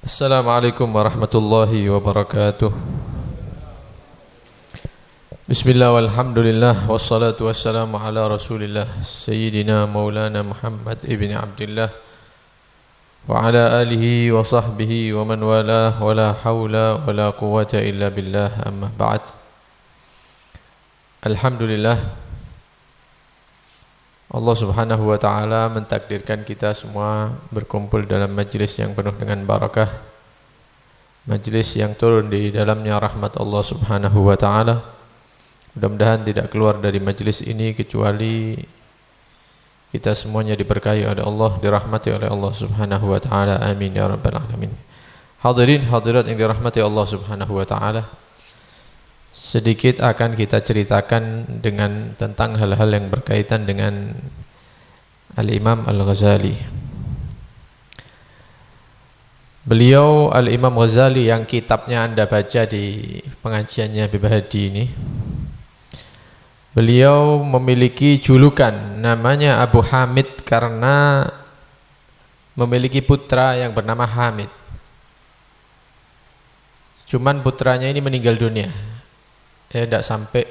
Assalamualaikum warahmatullahi wabarakatuh. Bismillah walhamdulillah wassalatu wassalamu ala rasulillah Sayyidina maulana Muhammad ibn Abdullah wa ala alihi wa sahbihi wa man walah wa la hawla wa la quwwata illa billah amma ba'd. Alhamdulillah, Allah subhanahu wa ta'ala mentakdirkan kita semua berkumpul dalam majlis yang penuh dengan barakah, majlis yang turun di dalamnya rahmat Allah subhanahu wa ta'ala. Mudah-mudahan tidak keluar dari majlis ini kecuali kita semuanya diberkahi oleh Allah, dirahmati oleh Allah subhanahu wa ta'ala. Amin ya rabbal alamin. Hadirin hadirat yang dirahmati Allah subhanahu wa ta'ala, sedikit akan kita ceritakan tentang hal-hal yang berkaitan dengan Al-Imam Al-Ghazali. Beliau Al-Imam Ghazali yang kitabnya Anda baca di pengajiannya Habib Hadi ini, beliau memiliki julukan namanya Abu Hamid karena memiliki putra yang bernama Hamid. Cuman putranya ini meninggal dunia. Tidak sampai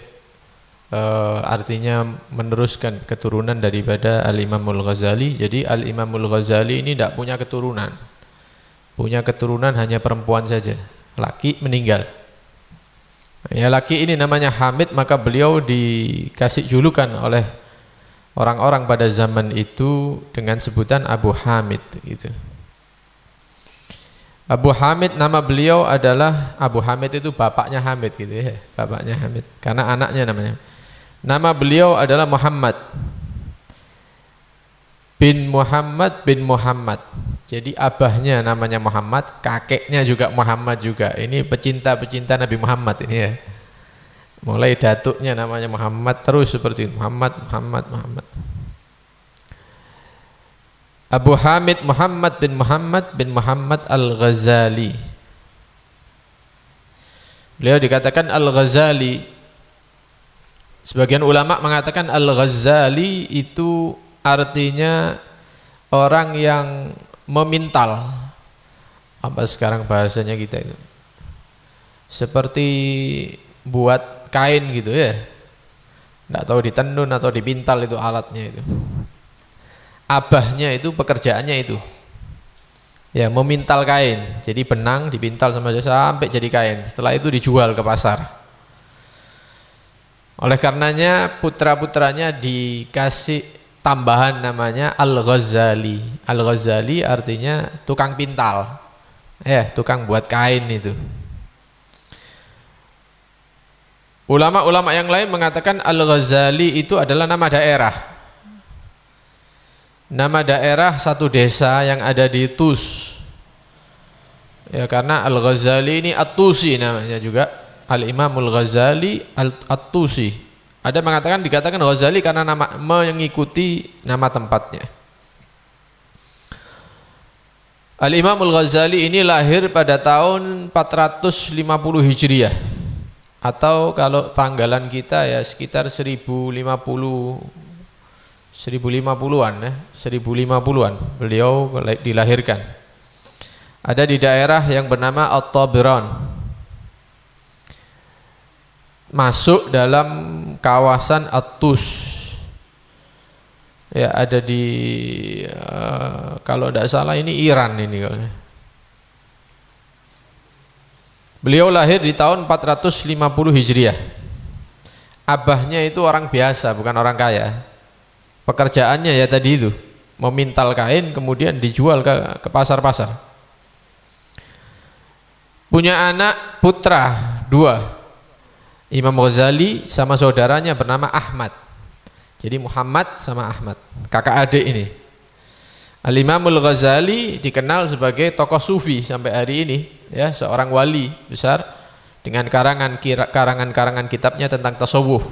artinya meneruskan keturunan daripada Al-Imamul Ghazali. Jadi Al-Imamul Ghazali ini tidak punya keturunan. Punya keturunan hanya perempuan saja. Laki meninggal. Ya, laki ini namanya Hamid, maka beliau dikasih julukan oleh orang-orang pada zaman itu dengan sebutan Abu Hamid gitu. Abu Hamid, nama beliau adalah Abu Hamid, itu bapaknya Hamid gitu ya, bapaknya Hamid. Karena anaknya namanya. Nama beliau adalah Muhammad bin Muhammad bin Muhammad. Jadi abahnya namanya Muhammad, kakeknya juga Muhammad juga. Ini pecinta-pecinta Nabi Muhammad ini ya. Mulai datuknya namanya Muhammad, terus seperti itu. Muhammad. Abu Hamid Muhammad bin Muhammad Al-Ghazali. Beliau dikatakan Al-Ghazali. Sebagian ulama mengatakan Al-Ghazali itu artinya orang yang memintal. Apa sekarang bahasanya kita itu? Seperti buat kain gitu ya. Tidak tahu ditenun atau dipintal itu alatnya itu. Abahnya itu pekerjaannya itu. Ya, memintal kain. Jadi benang dipintal sampai jadi kain. Setelah itu dijual ke pasar. Oleh karenanya putra-putranya dikasih tambahan namanya Al-Ghazali. Al-Ghazali artinya tukang pintal. Ya, tukang buat kain itu. Ulama-ulama yang lain mengatakan Al-Ghazali itu adalah nama daerah. Nama daerah satu desa yang ada di Tus. Ya, karena Al-Ghazali ini At-Tusi namanya juga. Al-Imamul Ghazali At-Tusi. Ada mengatakan dikatakan Ghazali karena nama mengikuti nama tempatnya. Al-Imamul Ghazali ini lahir pada tahun 450 Hijriah. Atau kalau tanggalan kita ya sekitar 1050-an ya, 1050-an beliau dilahirkan. Ada di daerah yang bernama At-Tabiran. Masuk dalam kawasan At-Tus. Ya, ada di kalau tidak salah ini Iran ini kalau. Beliau lahir di tahun 450 Hijriah. Abahnya itu orang biasa, bukan orang kaya. Pekerjaannya ya tadi itu, memintal kain kemudian dijual ke pasar-pasar. Punya anak putra 2. Imam Ghazali sama saudaranya bernama Ahmad. Jadi Muhammad sama Ahmad, kakak adik ini. Al-Imamul Ghazali dikenal sebagai tokoh sufi sampai hari ini, ya, seorang wali besar dengan karangan-karangan kitabnya tentang tasawuf.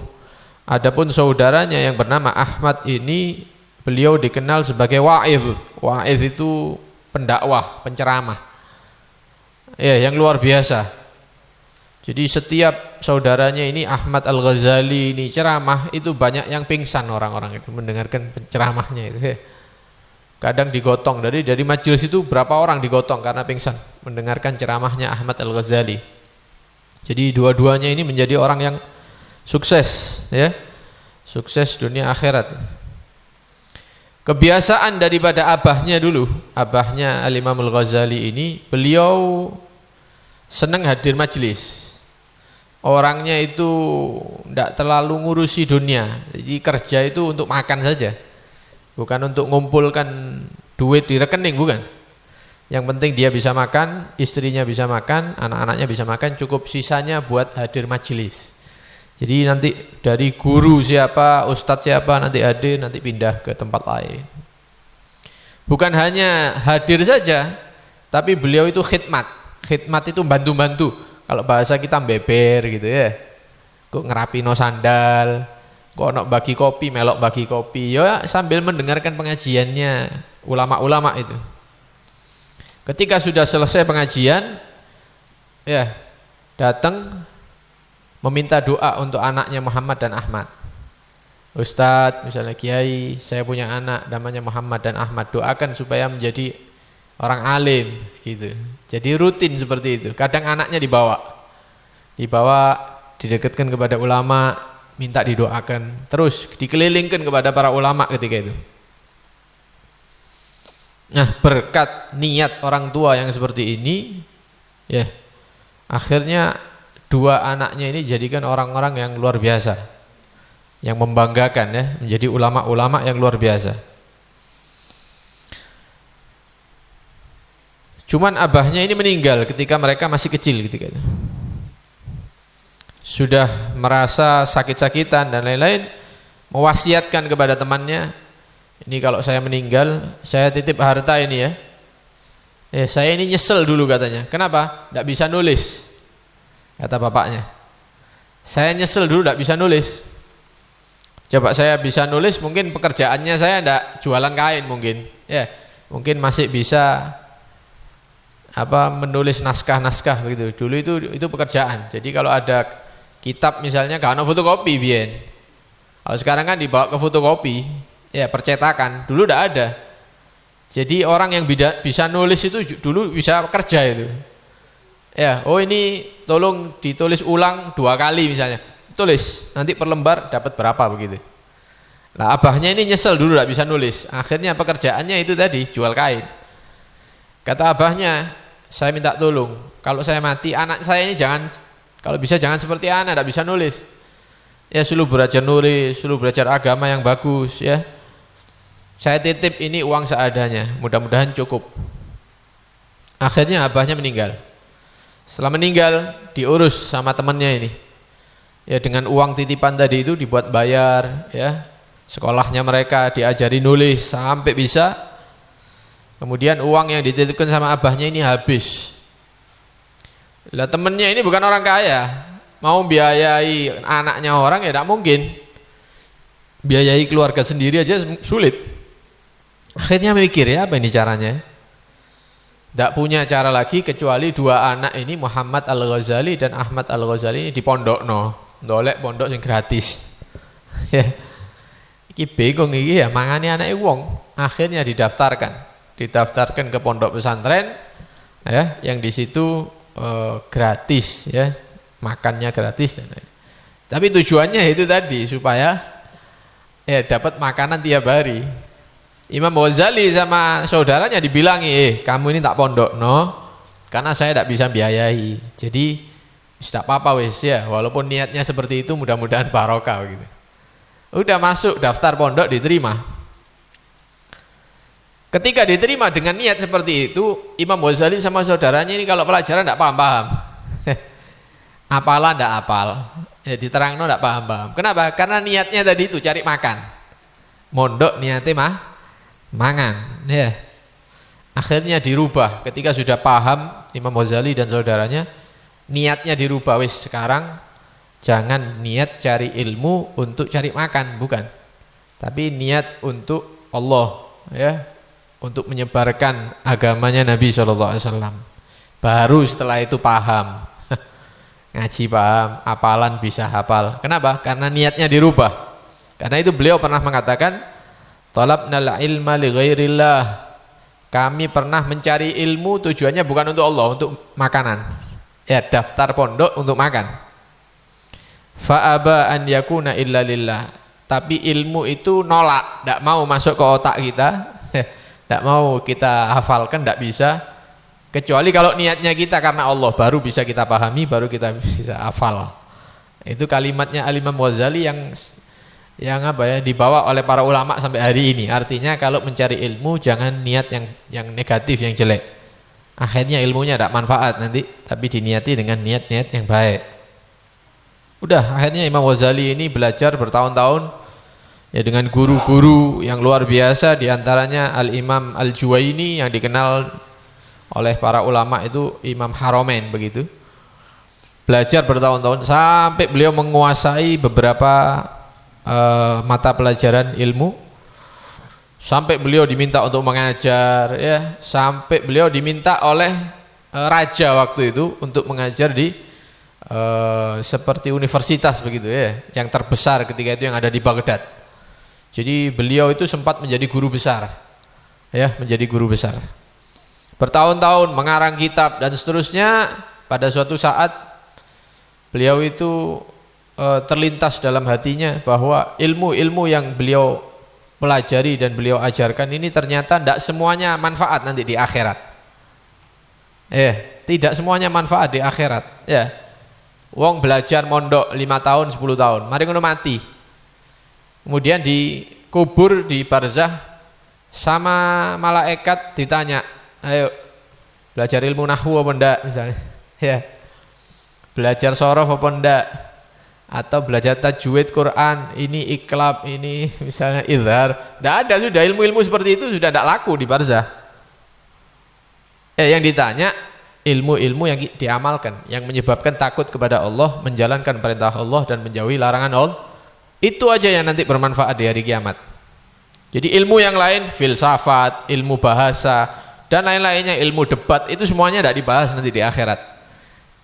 Adapun saudaranya yang bernama Ahmad ini, beliau dikenal sebagai wa'idh. Wa'idh itu pendakwah, penceramah. Ya, yang luar biasa. Jadi setiap saudaranya ini Ahmad Al-Ghazali ini ceramah, itu banyak yang pingsan orang-orang itu mendengarkan penceramahnya itu ya. kadang digotong dari majelis itu berapa orang digotong karena pingsan mendengarkan ceramahnya Ahmad Al-Ghazali. Jadi dua-duanya ini menjadi orang yang sukses, ya, sukses dunia akhirat. Kebiasaan daripada abahnya dulu, abahnya Al-Imam Al-Ghazali ini, beliau senang hadir majelis. Orangnya itu tidak terlalu ngurusi dunia, jadi kerja itu untuk makan saja. Bukan untuk ngumpulkan duit di rekening, bukan. Yang penting dia bisa makan, istrinya bisa makan, anak-anaknya bisa makan, cukup sisanya buat hadir majelis. Jadi nanti dari guru siapa, ustadz siapa nanti hadir, nanti pindah ke tempat lain. Bukan hanya hadir saja, tapi beliau itu khidmat. Khidmat itu bantu-bantu. Kalau bahasa kita beber gitu ya. Kok ngerapino sandal, kok nak bagi kopi, melok bagi kopi, ya sambil mendengarkan pengajiannya ulama-ulama itu. Ketika sudah selesai pengajian, ya datang meminta doa untuk anaknya Muhammad dan Ahmad. Ustadz, misalnya Kiai, saya punya anak namanya Muhammad dan Ahmad, doakan supaya menjadi orang alim gitu. Jadi rutin seperti itu. Kadang anaknya dibawa, didekatkan kepada ulama, minta didoakan, terus dikelilingkan kepada para ulama ketika itu. Nah, berkat niat orang tua yang seperti ini, ya, akhirnya dua anaknya ini jadikan orang-orang yang luar biasa, yang membanggakan, ya, menjadi ulama-ulama yang luar biasa. Cuman abahnya ini meninggal ketika mereka masih kecil ketika itu. Sudah merasa sakit-sakitan dan lain-lain, mewasiatkan kepada temannya, ini kalau saya meninggal, saya titip harta ini ya. Saya ini nyesel dulu katanya. Kenapa? Tidak bisa nulis. Kata bapaknya. Saya nyesel dulu tidak bisa nulis. Coba saya bisa nulis, mungkin pekerjaannya saya tidak jualan kain mungkin. Ya, mungkin masih bisa menulis naskah-naskah begitu. Dulu itu pekerjaan. Jadi kalau ada kitab misalnya gak ada fotokopi biyen. Kalau sekarang kan dibawa ke fotokopi, ya percetakan. Dulu udah ada. Jadi orang yang bisa nulis itu dulu bisa kerja itu. Ya, oh ini tolong ditulis ulang 2 kali misalnya. Tulis, nanti per lembar dapat berapa begitu. Nah, abahnya ini nyesel dulu gak bisa nulis. Akhirnya pekerjaannya itu tadi jual kain. Kata abahnya, saya minta tolong, kalau saya mati anak saya ini kalau bisa jangan seperti anak, tidak bisa nulis. Ya suruh belajar nulis, suruh belajar agama yang bagus ya. Saya titip ini uang seadanya, mudah-mudahan cukup. Akhirnya abahnya meninggal. Setelah meninggal diurus sama temannya ini. Ya dengan uang titipan tadi itu dibuat bayar ya. Sekolahnya mereka diajari nulis sampai bisa. Kemudian uang yang dititipkan sama abahnya ini habis. Lah temennya ini bukan orang kaya, mau biayai anaknya orang ya tidak mungkin. Biayai keluarga sendiri aja sulit. Akhirnya mikir ya apa ini caranya. Tidak punya cara lagi kecuali 2 anak ini, Muhammad Al-Ghazali dan Ahmad Al-Ghazali ini dipondokno, ndolek pondok yang gratis. Ya. Iki bingung iki ya mangane anake wong. Akhirnya didaftarkan ke pondok pesantren ya, yang di situ gratis ya, makannya gratis dan lain. Tapi tujuannya itu tadi supaya ya dapat makanan tiap hari. Imam Ghazali sama saudaranya dibilangi, kamu ini tak pondok no, karena saya tidak bisa biayai. Jadi tidak apa-apa wis ya, walaupun niatnya seperti itu mudah-mudahan barokah gitu. Udah masuk daftar pondok diterima. Ketika diterima dengan niat seperti itu, Imam Ghazali sama saudaranya ini kalau pelajaran tidak paham-paham. Apalah tidak apal. Ya, diterangno tidak paham-paham. Kenapa? Karena niatnya tadi itu cari makan. Mondok niatnya mangan. Ya. Akhirnya dirubah. Ketika sudah paham Imam Ghazali dan saudaranya, niatnya dirubah. Wis sekarang jangan niat cari ilmu untuk cari makan, bukan. Tapi niat untuk Allah, ya. Untuk menyebarkan agamanya Nabi SAW. Baru setelah itu paham. Ngaji paham, hafalan bisa hafal. Kenapa? Karena niatnya dirubah. Karena itu beliau pernah mengatakan, Talabnal ilma li ghairillah. Kami pernah mencari ilmu tujuannya bukan untuk Allah, untuk makanan. Ya, daftar pondok untuk makan. Fa aba an yakuna illa lillah. Tapi ilmu itu nolak, tidak mau masuk ke otak kita, tidak mau kita hafalkan, tidak bisa. Kecuali kalau niatnya kita karena Allah, baru bisa kita pahami, baru kita bisa hafal. Itu kalimatnya Al-Imam Ghazali yang apa ya, dibawa oleh para ulama sampai hari ini. Artinya kalau mencari ilmu jangan niat yang negatif, yang jelek. Akhirnya ilmunya tidak manfaat nanti, tapi diniati dengan niat-niat yang baik. Udah, akhirnya Imam Ghazali ini belajar bertahun-tahun ya dengan guru-guru yang luar biasa, diantaranya Al-Imam Al-Juwaini yang dikenal oleh para ulama itu Imam Haramain begitu. Belajar bertahun-tahun sampai beliau menguasai beberapa mata pelajaran ilmu, sampai beliau diminta untuk mengajar ya, sampai beliau diminta oleh raja waktu itu untuk mengajar di seperti universitas begitu ya, yang terbesar ketika itu yang ada di Baghdad. Jadi beliau itu sempat menjadi guru besar, ya, menjadi guru besar. Bertahun-tahun mengarang kitab dan seterusnya. Pada suatu saat beliau itu terlintas dalam hatinya bahwa ilmu-ilmu yang beliau pelajari dan beliau ajarkan ini ternyata tidak semuanya manfaat nanti di akhirat. Tidak semuanya manfaat di akhirat. Ya, wong belajar mondok 5 tahun, 10 tahun, mari ngono mati. Kemudian dikubur di barzah sama malaikat ditanya, ayo belajar ilmu nahwu apa enggak misalnya, ya, belajar sorof apa enggak, atau belajar tajwid Quran, ini iklab, ini misalnya izhar. Enggak ada, sudah ilmu-ilmu seperti itu sudah tidak laku di barzah. Yang ditanya ilmu-ilmu yang diamalkan, yang menyebabkan takut kepada Allah, menjalankan perintah Allah dan menjauhi larangan Allah. Itu aja yang nanti bermanfaat di hari kiamat. Jadi ilmu yang lain, filsafat, ilmu bahasa, dan lain-lainnya, ilmu debat, itu semuanya tidak dibahas nanti di akhirat.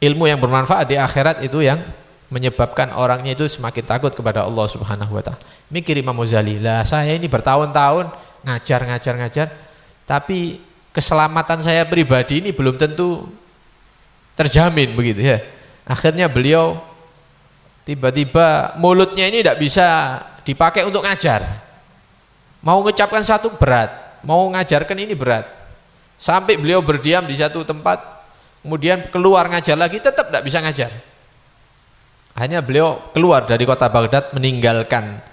Ilmu yang bermanfaat di akhirat itu yang menyebabkan orangnya itu semakin takut kepada Allah Subhanahu wa ta'ala. Mikir Imam Ghazali, lah saya ini bertahun-tahun ngajar, tapi keselamatan saya pribadi ini belum tentu terjamin begitu ya. Akhirnya beliau tiba-tiba mulutnya ini tidak bisa dipakai untuk ngajar. Mau mengucapkan satu berat, mau ngajarkan ini berat. Sampai beliau berdiam di satu tempat, kemudian keluar ngajar lagi, tetap tidak bisa ngajar. Akhirnya beliau keluar dari kota Baghdad, meninggalkan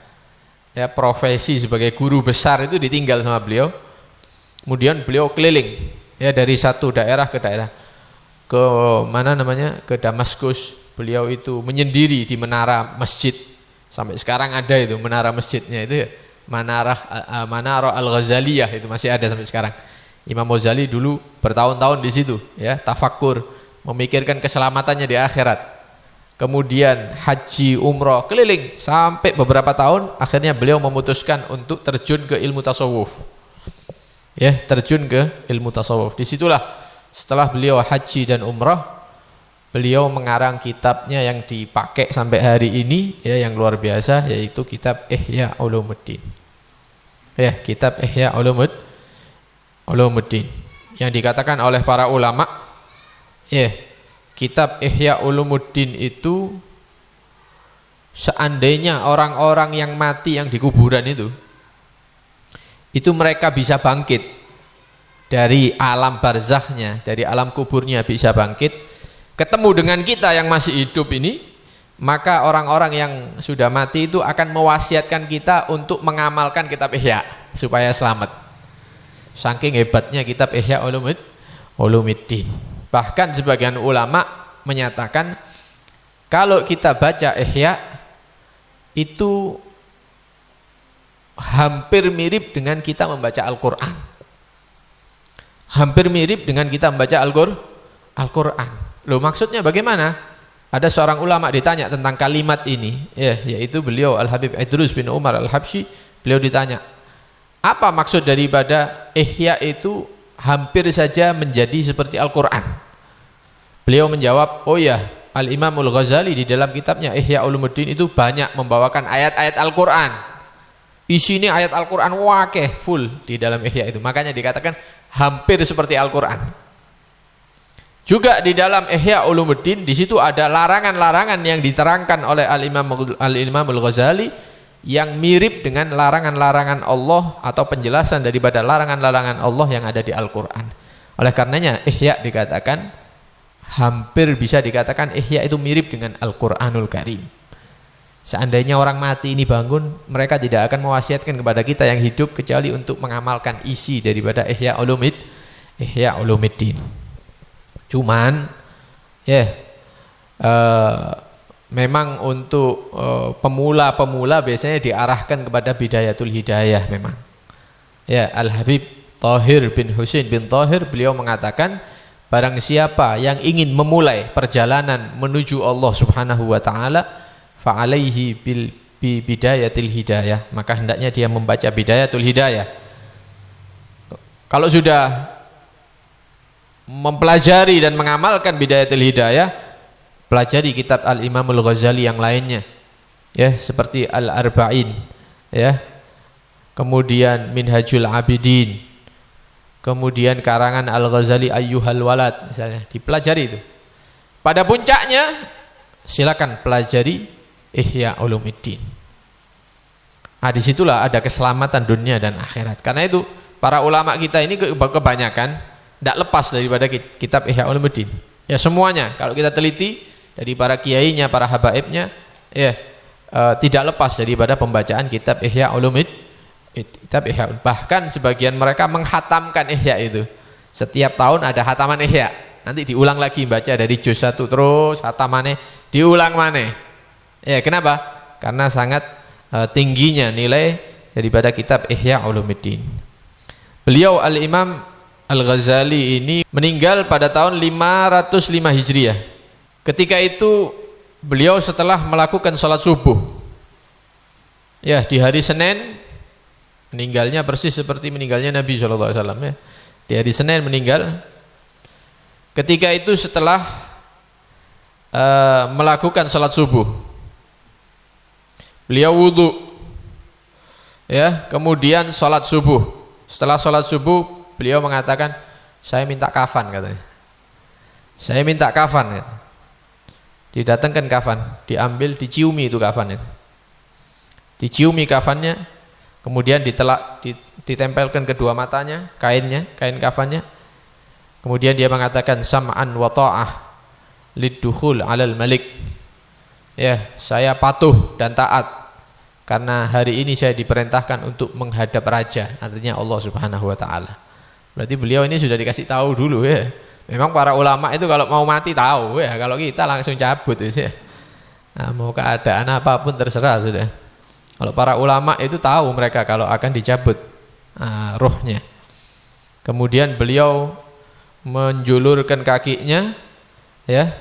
ya profesi sebagai guru besar itu, ditinggal sama beliau. Kemudian beliau keliling ya dari satu daerah ke daerah, ke mana namanya, ke Damaskus. Beliau itu menyendiri di menara masjid, sampai sekarang ada itu menara masjidnya itu ya, Manara Al-Ghazaliyah, itu masih ada sampai sekarang. Imam Ghazali dulu bertahun-tahun di situ ya, tafakkur, memikirkan keselamatannya di akhirat. Kemudian haji, umroh, keliling sampai beberapa tahun. Akhirnya beliau memutuskan untuk terjun ke ilmu tasawuf. Ya, terjun ke ilmu tasawuf. Disitulah setelah beliau haji dan umroh, beliau mengarang kitabnya yang dipakai sampai hari ini ya, yang luar biasa, yaitu kitab Ihya Ulumuddin. Ya, kitab Ihya Ulumuddin yang dikatakan oleh para ulama ya, kitab Ihya Ulumuddin itu seandainya orang-orang yang mati yang di kuburan itu mereka bisa bangkit dari alam barzahnya, dari alam kuburnya bisa bangkit, ketemu dengan kita yang masih hidup ini, maka orang-orang yang sudah mati itu akan mewasiatkan kita untuk mengamalkan kitab Ihya supaya selamat. Saking hebatnya kitab Ihya Ulumuddin. Bahkan sebagian ulama menyatakan kalau kita baca Ihya itu hampir mirip dengan kita membaca Al-Quran. Hampir mirip dengan kita membaca Al-Quran. Loh, maksudnya bagaimana? Ada seorang ulama ditanya tentang kalimat ini, ya, yaitu beliau Al-Habib Idrus bin Umar Al-Habsyi. Beliau ditanya, apa maksud daripada Ihya itu hampir saja menjadi seperti Al-Quran? Beliau menjawab, oh ya, Al-Imamul Ghazali di dalam kitabnya Ihya Ulumuddin itu banyak membawakan ayat-ayat Al-Quran. Isi ini ayat Al-Quran wakeh full di dalam Ihya itu. Makanya dikatakan hampir seperti Al-Quran. Juga di dalam Ihya Ulumuddin di situ ada larangan-larangan yang diterangkan oleh Al-Imam Al-Ghazali yang mirip dengan larangan-larangan Allah atau penjelasan daripada larangan-larangan Allah yang ada di Al-Quran. Oleh karenanya Ihya dikatakan hampir bisa dikatakan Ihya itu mirip dengan Al-Quranul Karim. Seandainya orang mati ini bangun, mereka tidak akan mewasiatkan kepada kita yang hidup kecuali untuk mengamalkan isi daripada Ihya Ulumuddin. Cuman memang untuk pemula-pemula biasanya diarahkan kepada Bidayatul Hidayah memang. Ya, Al-Habib Thahir bin Husain bin Thahir beliau mengatakan barang siapa yang ingin memulai perjalanan menuju Allah Subhanahu wa taala fa'alaihi bidayatil hidayah, maka hendaknya dia membaca Bidayatul Hidayah. Kalau sudah mempelajari dan mengamalkan Bidayatul Hidayah, pelajari kitab Al-Imam Al-Ghazali yang lainnya, ya, seperti Al-Arba'in, ya, kemudian Minhajul Abidin, kemudian karangan Al-Ghazali Ayyuhal Walad, misalnya, dipelajari itu. Pada puncaknya silakan pelajari Ihya Ulumuddin. Disitulah ada keselamatan dunia dan akhirat. Karena itu para ulama kita ini kebanyakan tidak lepas daripada kitab Ihya Ulumuddin. Ya semuanya kalau kita teliti dari para kiainya, para habaibnya, ya tidak lepas daripada pembacaan kitab Ihya Ulumuddin. Bahkan sebagian mereka menghatamkan Ihya itu. Setiap tahun ada hataman Ihya. Nanti diulang lagi baca dari juz 1 terus hatamannya diulang mana. Ya, kenapa? Karena sangat tingginya nilai daripada kitab Ihya Ulumuddin. Beliau Al-Imam Al-Ghazali ini meninggal pada tahun 505 Hijriah. Ketika itu beliau setelah melakukan salat subuh. Ya, di hari Senin meninggalnya persis seperti meninggalnya Nabi SAW, ya. Di hari Senin meninggal. Ketika itu setelah melakukan salat subuh, beliau wudu, ya, kemudian sholat subuh. Setelah sholat subuh beliau mengatakan, saya minta kafan, katanya. Saya minta kafan, katanya. Didatangkan kafan, diambil, diciumi itu kafan itu. Diciumi kafannya, kemudian ditempelkan kedua matanya, kain kafannya. Kemudian dia mengatakan sam'an wa ta'ah lid-dukhul 'alal malik. Ya, saya patuh dan taat karena hari ini saya diperintahkan untuk menghadap raja, artinya Allah Subhanahu wa taala. Berarti beliau ini sudah dikasih tahu dulu, ya. Memang para ulama itu kalau mau mati tahu, ya. Kalau kita langsung cabut, ya. Nah, mau keadaan apapun terserah sudah. Kalau para ulama itu tahu mereka kalau akan dicabut rohnya. Kemudian beliau menjulurkan kakinya, ya.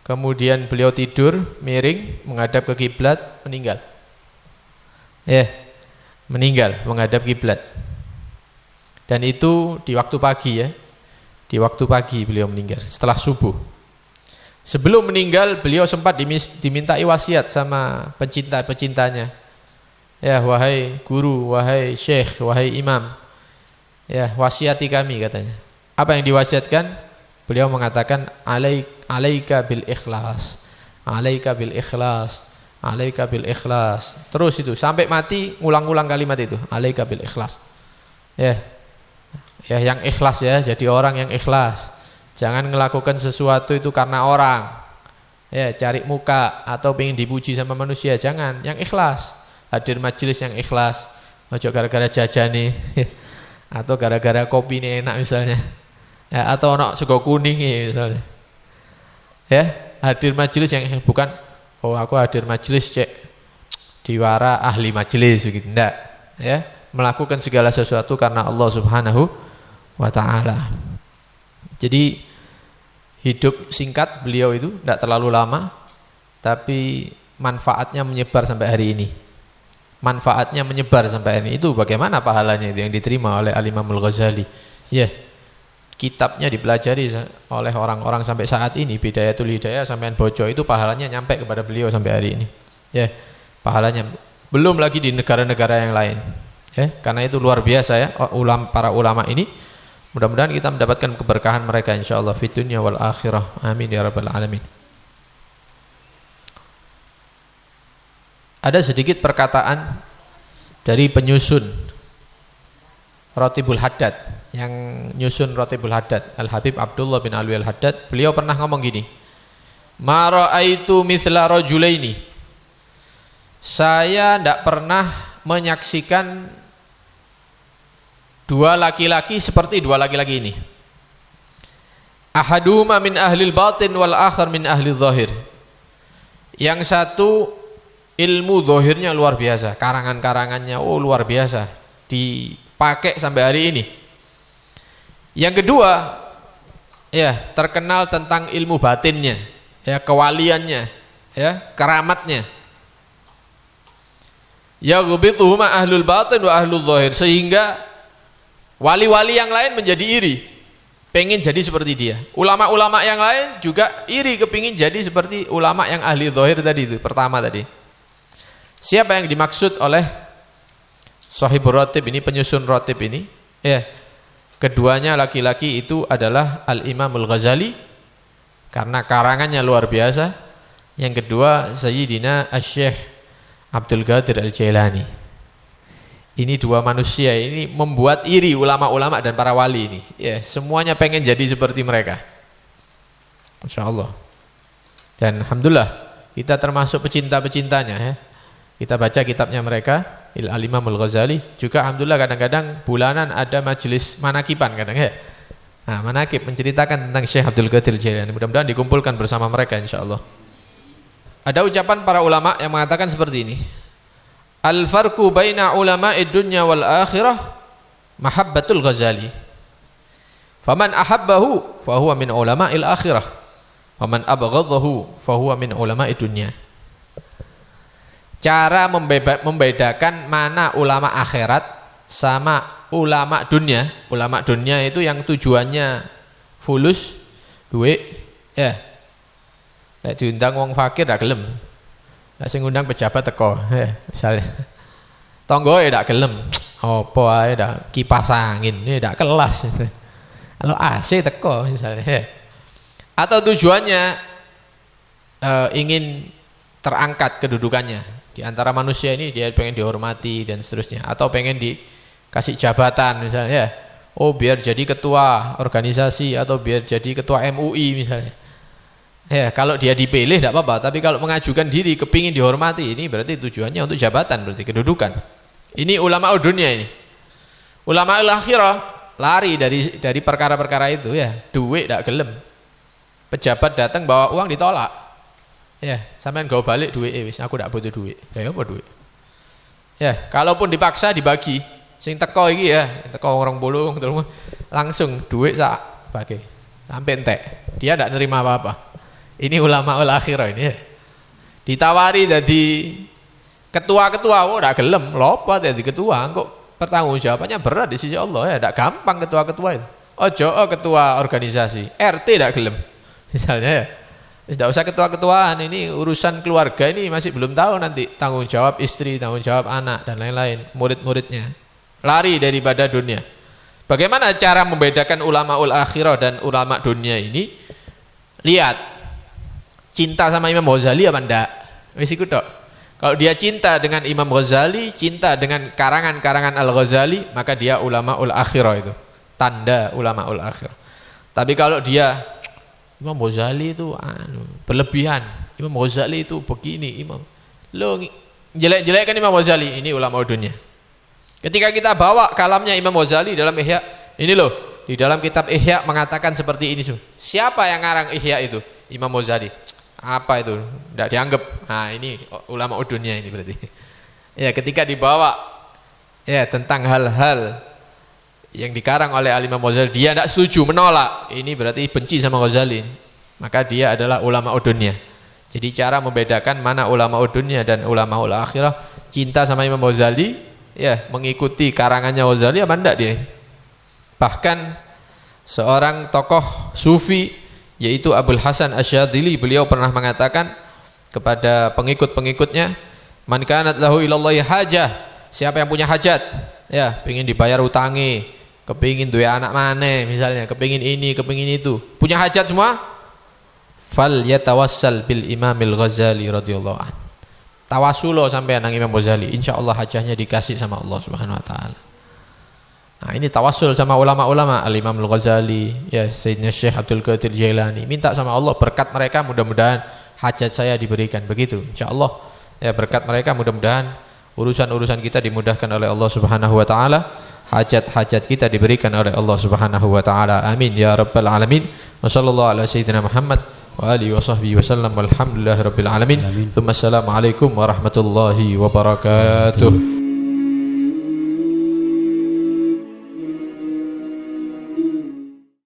Kemudian beliau tidur miring menghadap ke kiblat, meninggal. Ya, meninggal menghadap kiblat. Dan itu di waktu pagi, ya. Di waktu pagi beliau meninggal setelah subuh. Sebelum meninggal beliau sempat dimintai wasiat sama pecinta-pecintanya. Ya, wahai guru, wahai syekh, wahai imam. Ya, wasiati kami, katanya. Apa yang diwasiatkan? Beliau mengatakan alaika bil ikhlas, alaika bil ikhlas, alaika bil ikhlas. Terus itu sampai mati ngulang-ulang kalimat itu, alaika bil ikhlas. Ya. Ya, yang ikhlas, ya, jadi orang yang ikhlas. Jangan melakukan sesuatu itu karena orang. Ya, cari muka atau ingin dipuji sama manusia, jangan. Yang ikhlas. Hadir majelis yang ikhlas. Ojo gara-gara jajan nih. Atau gara-gara kopi ini enak misalnya. Ya, atau ono sego kuning misalnya. Ya, hadir majelis yang bukan aku hadir majelis cek diwara ahli majelis begitu, enggak, ya, melakukan segala sesuatu karena Allah Subhanahu wa taala. Jadi hidup singkat beliau itu enggak terlalu lama, tapi manfaatnya menyebar sampai hari ini. Manfaatnya menyebar sampai hari ini. Itu bagaimana pahalanya itu yang diterima oleh Al-Imam Al-Ghazali. Ya. Kitabnya dipelajari oleh orang-orang sampai saat ini. Bidayatul Hidayah sampean bojo itu pahalanya nyampe kepada beliau sampai hari ini. Ya, pahalanya belum lagi di negara-negara yang lain. Karena itu luar biasa ya para ulama ini. Mudah-mudahan kita mendapatkan keberkahan mereka insyaallah fid dunya wal akhirah. Amin ya rabbal alamin. Ada sedikit perkataan dari penyusun Ratibul Haddad, yang nyusun Ratibul Haddad, Al-Habib Abdullah bin Alwi Al-Haddad. Beliau pernah ngomong gini, ma ra'aitu mithla rajulaini, saya tidak pernah menyaksikan dua laki-laki seperti dua laki-laki ini. Ahaduhuma min ahlil batin wal akhar min ahlil zahir. Yang satu ilmu zahirnya luar biasa, karangan-karangannya luar biasa, dipakai sampai hari ini. Yang kedua, terkenal tentang ilmu batinnya, kewaliannya, keramatnya. Yaghbituhuma ahlul batin wa ahlul zahir, sehingga wali-wali yang lain menjadi iri, pengen jadi seperti dia. Ulama-ulama yang lain juga iri, kepingin jadi seperti ulama yang ahli zahir tadi itu, pertama tadi. Siapa yang dimaksud oleh Shahibur Ratib ini, penyusun Ratib ini? Keduanya laki-laki itu adalah Al-Imamul Ghazali, karena karangannya luar biasa. Yang kedua Sayyidina Asy-Syaikh Abdul Qadir Al-Jailani. Ini dua manusia ini membuat iri ulama-ulama dan para wali ini. Semuanya pengen jadi seperti mereka. Masya Allah. Dan alhamdulillah kita termasuk pecinta-pecintanya. Kita baca kitabnya mereka, Al-Imamul Ghazali. Juga alhamdulillah kadang-kadang bulanan ada majelis manakiban kadang manakib menceritakan tentang Syekh Abdul Qadir Al-Jailani. Mudah-mudahan dikumpulkan bersama mereka insyaallah. Ada ucapan para ulama yang mengatakan seperti ini. Al-farqu baina ulama'id dunya wal akhirah mahabbatul Ghazali. Faman ahabbahu fahuwa min ulama'il akhirah. Faman abghadahu fahuwa min ulama'id dunya. Cara membedakan mana ulama akhirat sama ulama dunia. Ulama dunia itu yang tujuannya fulus, duit, nek diundang wong fakir ndak gelem. Nek sing ngundang pejabat teko, misalnya. Tonggoe ndak gelem. Apa ae ndak kipas angin, ndak kelas. Kalau AC teko misalnya. Atau tujuannya ingin terangkat kedudukannya. Di antara manusia ini dia pengen dihormati dan seterusnya, atau pengen dikasih jabatan misalnya, biar jadi ketua organisasi atau biar jadi ketua MUI misalnya. Kalau dia dipilih tidak apa-apa, tapi kalau mengajukan diri kepingin dihormati, ini berarti tujuannya untuk jabatan, berarti kedudukan. Ini ulama dunia ini. Ulama akhirah lari dari perkara-perkara itu, duit tidak gelem. Pejabat datang bawa uang ditolak. Sampean gawe balik duit wis, aku ndak butuh duit. Apa duit? Kalaupun dipaksa dibagi. Sing teko iki teko orang bolong terus langsung duit sak bagi. Sampai entek. Dia ndak nerima apa-apa. Ini ulama akhirah ini. Ditawari jadi ketua-ketua, ndak gelem. Lopo dadi ketua, kok pertanggungjawabannya berat di sisi Allah ndak gampang ketua-ketua itu. Ojo ketua organisasi, RT ndak gelem. Misalnya tidak usah ketua-ketuaan, ini urusan keluarga ini masih belum tahu nanti tanggung jawab istri, tanggung jawab anak dan lain-lain, murid-muridnya. Lari daripada dunia. Bagaimana cara membedakan ulama akhirah dan ulama dunia ini? Lihat, cinta sama Imam Ghazali apa enggak? Wis iku tok. Kalau dia cinta dengan Imam Ghazali, cinta dengan karangan-karangan Al-Ghazali, maka dia ulama akhirah itu. Tanda ulama akhirah. Tapi kalau dia Imam Ghazali itu berlebihan. Imam Ghazali itu begini, lo jelek-jelekkan Imam Ghazali, ini ulama dunia. Ketika kita bawa kalamnya Imam Ghazali dalam Ihya, ini loh, di dalam kitab Ihya mengatakan seperti ini. Siapa yang ngarang Ihya itu? Imam Ghazali. Apa itu? Tidak dianggap. Nah, ini ulama dunia ini berarti. Ketika dibawa tentang hal-hal yang dikarang oleh Al-Imam Ghazali, dia tidak setuju, menolak, ini berarti benci sama Ghazali, maka dia adalah ulama dunia. Jadi cara membedakan mana ulama dunia dan ulama akhirah, cinta sama Imam Ghazali, mengikuti karangannya Ghazali apa enggak dia. Bahkan seorang tokoh sufi yaitu Abul Hasan Asy-Syadzili, beliau pernah mengatakan kepada pengikut-pengikutnya, Man kanat lahu ilallahi hajah, siapa yang punya hajat, ya, pengen dibayar utangi, kepingin duwe anak maneh misalnya, kepingin ini, kepingin itu, punya hajat semua, fal yatawassal bil Imamil Ghazali radhiyallahu an. Tawasulo sampai nang Imam Ghazali, insyaallah hajahnya dikasih sama Allah Subhanahu wa taala. Nah, ini tawasul sama ulama-ulama, Al-Imam Al-Ghazali, ya Sayyidina Syekh Abdul Qadir Jailani, minta sama Allah berkat mereka mudah-mudahan hajat saya diberikan, begitu insyaallah. Ya, berkat mereka mudah-mudahan urusan-urusan kita dimudahkan oleh Allah Subhanahu wa taala, hajat-hajat kita diberikan oleh Allah Subhanahu wa taala. Amin ya rabbal alamin. Wa sallallahu ala sayyidina Muhammad wa alihi wa sahbihi wasallam walhamdulillahirabbil alamin. Tsumma assalamu alaikum warahmatullahi wabarakatuh.